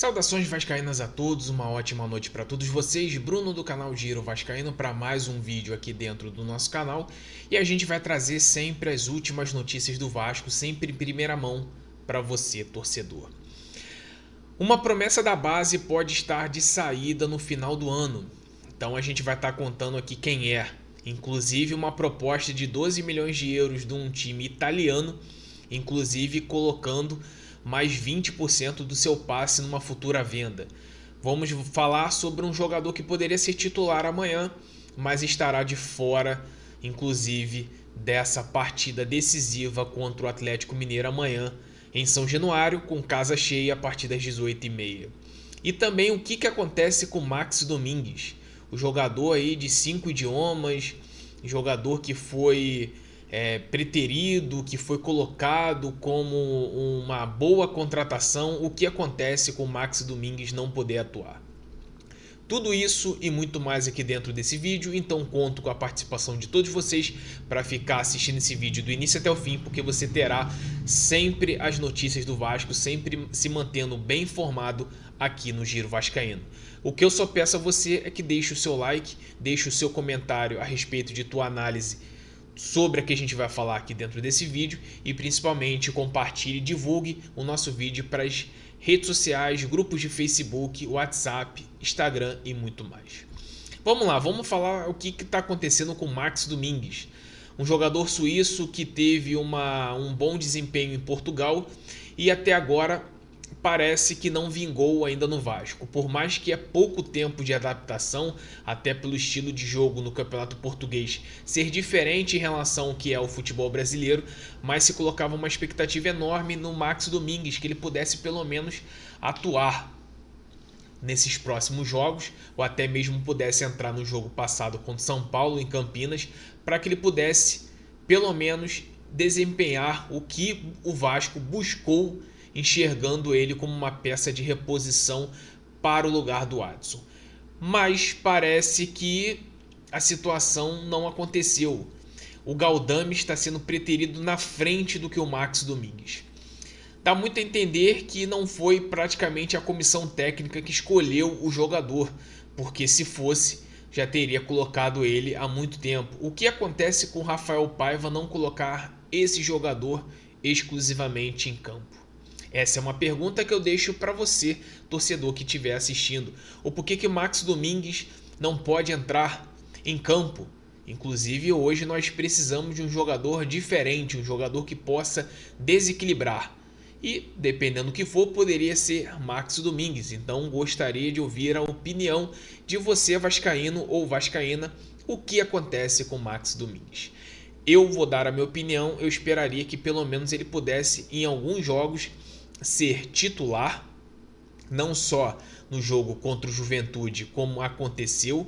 Saudações vascaínas a todos, uma ótima noite para todos vocês. Bruno do canal Giro Vascaíno para mais um vídeo aqui dentro do nosso canal. E a gente vai trazer sempre as últimas notícias do Vasco, sempre em primeira mão para você, torcedor. Uma promessa da base pode estar de saída no final do ano. Então a gente vai estar contando aqui quem é. Inclusive uma proposta de 12 milhões de euros de um time italiano, inclusive colocando mais 20% do seu passe numa futura venda. Vamos falar sobre um jogador que poderia ser titular amanhã, mas estará de fora, inclusive, dessa partida decisiva contra o Atlético Mineiro amanhã em São Januário, com casa cheia a partir das 18h30. E também o que acontece com Max Domingues, o jogador aí de 5 idiomas, jogador que foi preterido, que foi colocado como uma boa contratação. O que acontece com o Max Domingues não poder atuar? Tudo isso e muito mais aqui dentro desse vídeo, então conto com a participação de todos vocês para ficar assistindo esse vídeo do início até o fim, porque você terá sempre as notícias do Vasco, sempre se mantendo bem informado aqui no Giro Vascaíno. O que eu só peço a você é que deixe o seu like, deixe o seu comentário a respeito de tua análise sobre a que a gente vai falar aqui dentro desse vídeo e principalmente compartilhe e divulgue o nosso vídeo para as redes sociais, grupos de Facebook, WhatsApp, Instagram e muito mais. Vamos lá, vamos falar o que está acontecendo com Max Domingues, um jogador suíço que teve um bom desempenho em Portugal e até agora parece que não vingou ainda no Vasco. Por mais que é pouco tempo de adaptação, até pelo estilo de jogo no Campeonato Português ser diferente em relação ao que é o futebol brasileiro, mas se colocava uma expectativa enorme no Max Domingues, que ele pudesse pelo menos atuar nesses próximos jogos, ou até mesmo pudesse entrar no jogo passado contra São Paulo em Campinas, para que ele pudesse pelo menos desempenhar o que o Vasco buscou, enxergando ele como uma peça de reposição para o lugar do Adson. Mas parece que a situação não aconteceu. O Galdame está sendo preterido na frente do que o Max Domingues. Dá muito a entender que não foi praticamente a comissão técnica que escolheu o jogador, porque se fosse, já teria colocado ele há muito tempo. O que acontece com Rafael Paiva não colocar esse jogador exclusivamente em campo? Essa é uma pergunta que eu deixo para você, torcedor que estiver assistindo. O porquê que Max Domingues não pode entrar em campo? Inclusive hoje nós precisamos de um jogador diferente, um jogador que possa desequilibrar. E, dependendo do que for, poderia ser Max Domingues. Então gostaria de ouvir a opinião de você, vascaíno ou vascaína, o que acontece com Max Domingues. Eu vou dar a minha opinião, eu esperaria que pelo menos ele pudesse, em alguns jogos, ser titular, não só no jogo contra o Juventude, como aconteceu,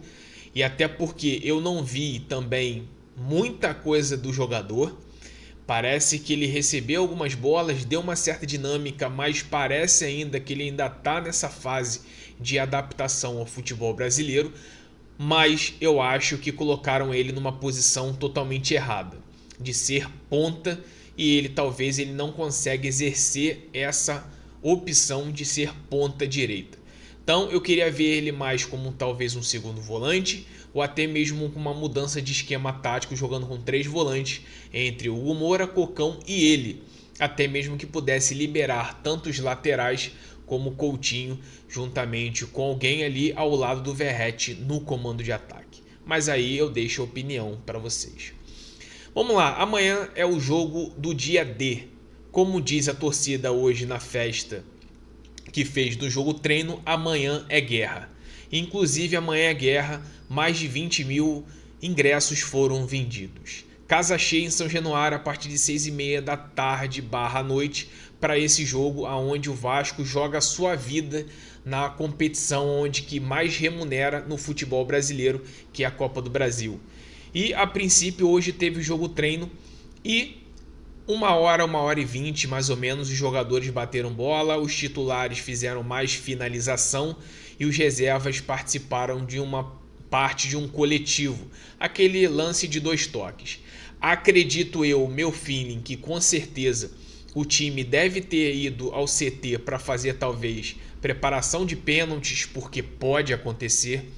e até porque eu não vi também muita coisa do jogador. Parece que ele recebeu algumas bolas, deu uma certa dinâmica, mas parece ainda que ele ainda está nessa fase de adaptação ao futebol brasileiro. Mas eu acho que colocaram ele numa posição totalmente errada, de ser ponta, e ele não consegue exercer essa opção de ser ponta direita. Então eu queria ver ele mais como talvez um segundo volante, ou até mesmo com uma mudança de esquema tático, jogando com 3 volantes entre o Hugo Moura, Cocão e ele. Até mesmo que pudesse liberar tanto os laterais como o Coutinho, juntamente com alguém ali ao lado do Verratti no comando de ataque. Mas aí eu deixo a opinião para vocês. Vamos lá, amanhã é o jogo do dia D. Como diz a torcida hoje na festa que fez do jogo treino, amanhã é guerra. Inclusive amanhã é guerra, mais de 20 mil ingressos foram vendidos. Casa cheia em São Januário a partir de 6h30 da tarde / noite para esse jogo onde o Vasco joga a sua vida na competição onde que mais remunera no futebol brasileiro, que é a Copa do Brasil. E a princípio hoje teve o jogo treino e 1h e 20 mais ou menos os jogadores bateram bola, os titulares fizeram mais finalização e os reservas participaram de uma parte de um coletivo, aquele lance de 2 toques. Acredito eu, meu feeling, que com certeza o time deve ter ido ao CT para fazer talvez preparação de pênaltis, porque pode acontecer.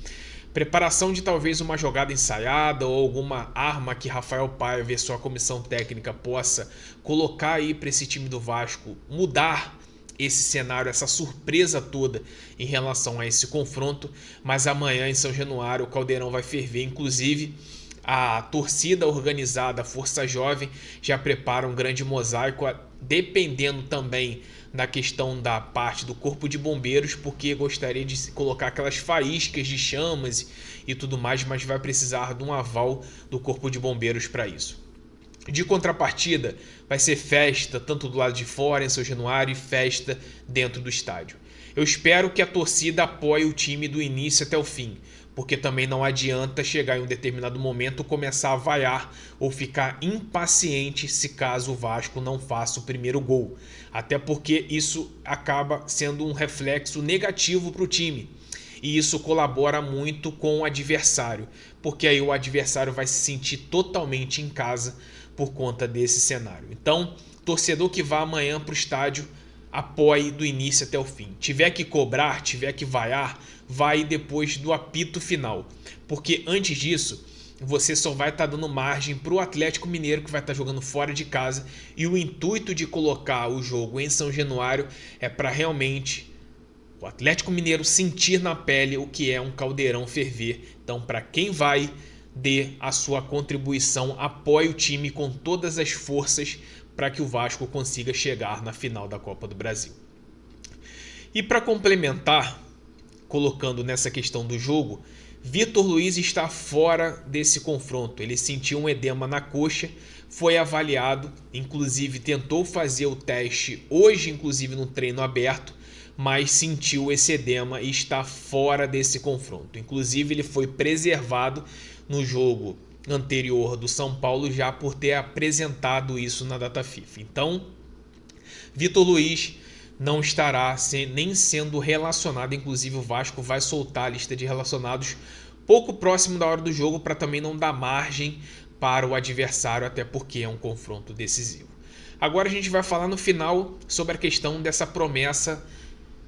Preparação de talvez uma jogada ensaiada ou alguma arma que Rafael Paiva e sua comissão técnica possa colocar aí para esse time do Vasco mudar esse cenário, essa surpresa toda em relação a esse confronto. Mas amanhã em São Januário o caldeirão vai ferver, inclusive a torcida organizada, a Força Jovem, já prepara um grande mosaico, dependendo também da questão da parte do Corpo de Bombeiros, porque gostaria de colocar aquelas faíscas de chamas e tudo mais, mas vai precisar de um aval do Corpo de Bombeiros para isso. De contrapartida, vai ser festa tanto do lado de fora, em São Januário, e festa dentro do estádio. Eu espero que a torcida apoie o time do início até o fim, porque também não adianta chegar em um determinado momento começar a vaiar ou ficar impaciente se caso o Vasco não faça o primeiro gol. Até porque isso acaba sendo um reflexo negativo para o time. E isso colabora muito com o adversário, porque aí o adversário vai se sentir totalmente em casa por conta desse cenário. Então, torcedor que vá amanhã para o estádio, apoie do início até o fim. Tiver que cobrar, tiver que vaiar, vai depois do apito final. Porque antes disso, você só vai estar dando margem para o Atlético Mineiro, que vai estar jogando fora de casa. E o intuito de colocar o jogo em São Januário é para realmente o Atlético Mineiro sentir na pele o que é um caldeirão ferver. Então, para quem vai, dê a sua contribuição, apoie o time com todas as forças para que o Vasco consiga chegar na final da Copa do Brasil. E para complementar, colocando nessa questão do jogo, Vitor Luiz está fora desse confronto. Ele sentiu um edema na coxa, foi avaliado, inclusive tentou fazer o teste hoje, inclusive no treino aberto, mas sentiu esse edema e está fora desse confronto. Inclusive ele foi preservado no jogo anterior do São Paulo já por ter apresentado isso na data FIFA. Então, Vitor Luiz não estará nem sendo relacionado, inclusive o Vasco vai soltar a lista de relacionados pouco próximo da hora do jogo para também não dar margem para o adversário, até porque é um confronto decisivo. Agora a gente vai falar no final sobre a questão dessa promessa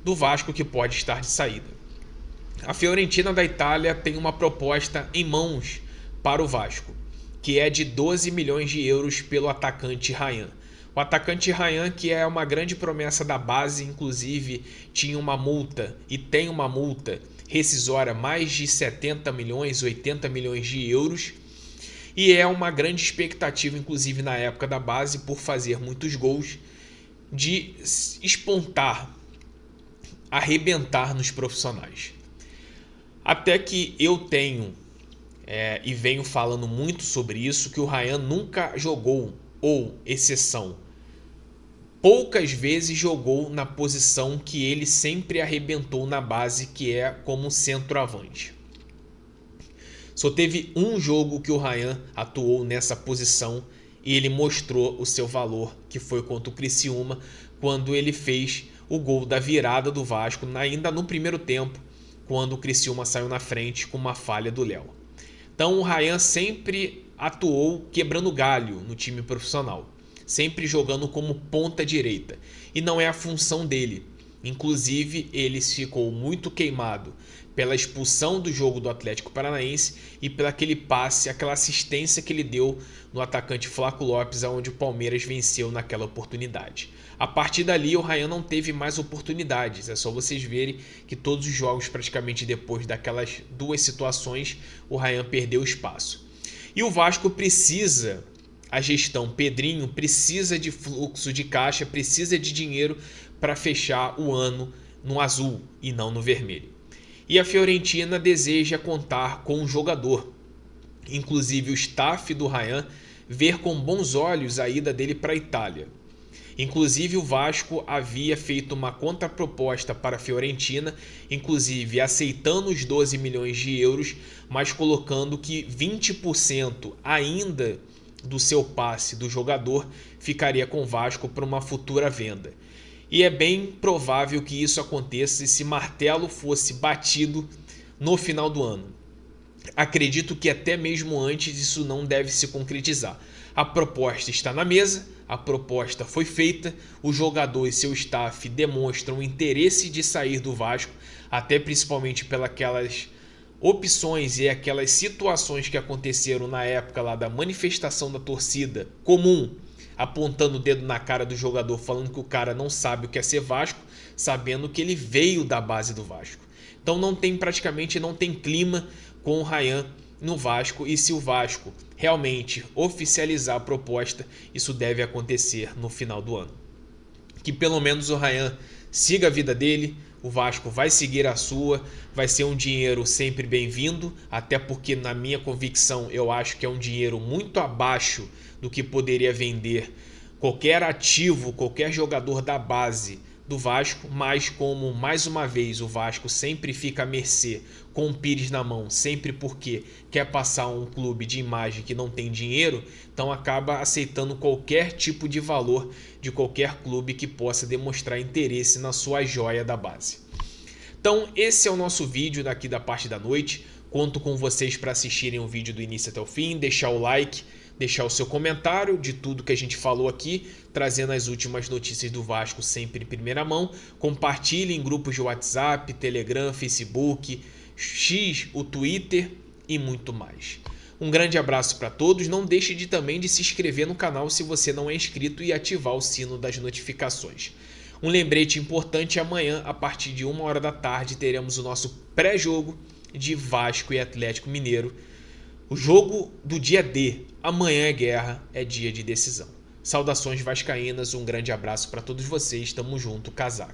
do Vasco que pode estar de saída. A Fiorentina da Itália tem uma proposta em mãos para o Vasco, que é de 12 milhões de euros pelo atacante Ryan. O atacante Ryan, que é uma grande promessa da base, inclusive tinha uma multa e tem uma multa rescisória mais de 70 milhões, 80 milhões de euros, e é uma grande expectativa, inclusive na época da base, por fazer muitos gols, de espontar, arrebentar nos profissionais. Até que eu tenho e venho falando muito sobre isso, que o Ryan nunca jogou, ou exceção, poucas vezes jogou na posição que ele sempre arrebentou na base, que é como centroavante. Só teve um jogo que o Ryan atuou nessa posição e ele mostrou o seu valor, que foi contra o Criciúma, quando ele fez o gol da virada do Vasco, ainda no primeiro tempo, quando o Criciúma saiu na frente com uma falha do Léo. Então o Ryan sempre atuou quebrando galho no time profissional, sempre jogando como ponta direita, e não é a função dele. Inclusive ele ficou muito queimado pela expulsão do jogo do Atlético Paranaense e pelo aquele passe, aquela assistência que ele deu no atacante Flaco Lopes, onde o Palmeiras venceu naquela oportunidade. A partir dali o Ryan não teve mais oportunidades, é só vocês verem que todos os jogos praticamente depois daquelas duas situações o Ryan perdeu espaço. E o Vasco precisa, a gestão Pedrinho precisa de fluxo de caixa, precisa de dinheiro para fechar o ano no azul e não no vermelho. E a Fiorentina deseja contar com um jogador, inclusive o staff do Ryan ver com bons olhos a ida dele para a Itália. Inclusive o Vasco havia feito uma contraproposta para a Fiorentina, inclusive aceitando os 12 milhões de euros, mas colocando que 20% ainda do seu passe do jogador ficaria com o Vasco para uma futura venda. E é bem provável que isso aconteça se esse martelo fosse batido no final do ano. Acredito que até mesmo antes isso não deve se concretizar. A proposta está na mesa, a proposta foi feita, o jogador e seu staff demonstram interesse de sair do Vasco, até principalmente pelas opções e aquelas situações que aconteceram na época lá da manifestação da torcida comum, apontando o dedo na cara do jogador, falando que o cara não sabe o que é ser Vasco, sabendo que ele veio da base do Vasco. Então praticamente não tem clima com o Ryan no Vasco, e se o Vasco realmente oficializar a proposta, isso deve acontecer no final do ano. Que pelo menos o Ryan siga a vida dele, o Vasco vai seguir a sua, vai ser um dinheiro sempre bem-vindo, até porque na minha convicção eu acho que é um dinheiro muito abaixo do que poderia vender qualquer ativo, qualquer jogador da base do Vasco, mas como mais uma vez o Vasco sempre fica à mercê com o Pires na mão, sempre porque quer passar um clube de imagem que não tem dinheiro, então acaba aceitando qualquer tipo de valor de qualquer clube que possa demonstrar interesse na sua joia da base. Então esse é o nosso vídeo daqui da parte da noite. Conto com vocês para assistirem o vídeo do início até o fim, deixar o like, deixar o seu comentário de tudo que a gente falou aqui, trazendo as últimas notícias do Vasco sempre em primeira mão. Compartilhe em grupos de WhatsApp, Telegram, Facebook, X, o Twitter e muito mais. Um grande abraço para todos. Não deixe também de se inscrever no canal se você não é inscrito e ativar o sino das notificações. Um lembrete importante: amanhã, a partir de 1h da tarde, teremos o nosso pré-jogo de Vasco e Atlético Mineiro. O jogo do dia D. Amanhã é guerra, é dia de decisão. Saudações vascaínas, um grande abraço para todos vocês. Tamo junto, casaco.